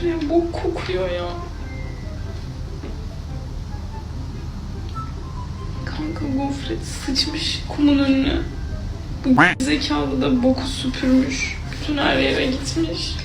Şuraya bok kokuyor ya. Kanka gofret sıçmış kumun önüne. Bu zekalı da boku süpürmüş. Bütün her yere gitmiş.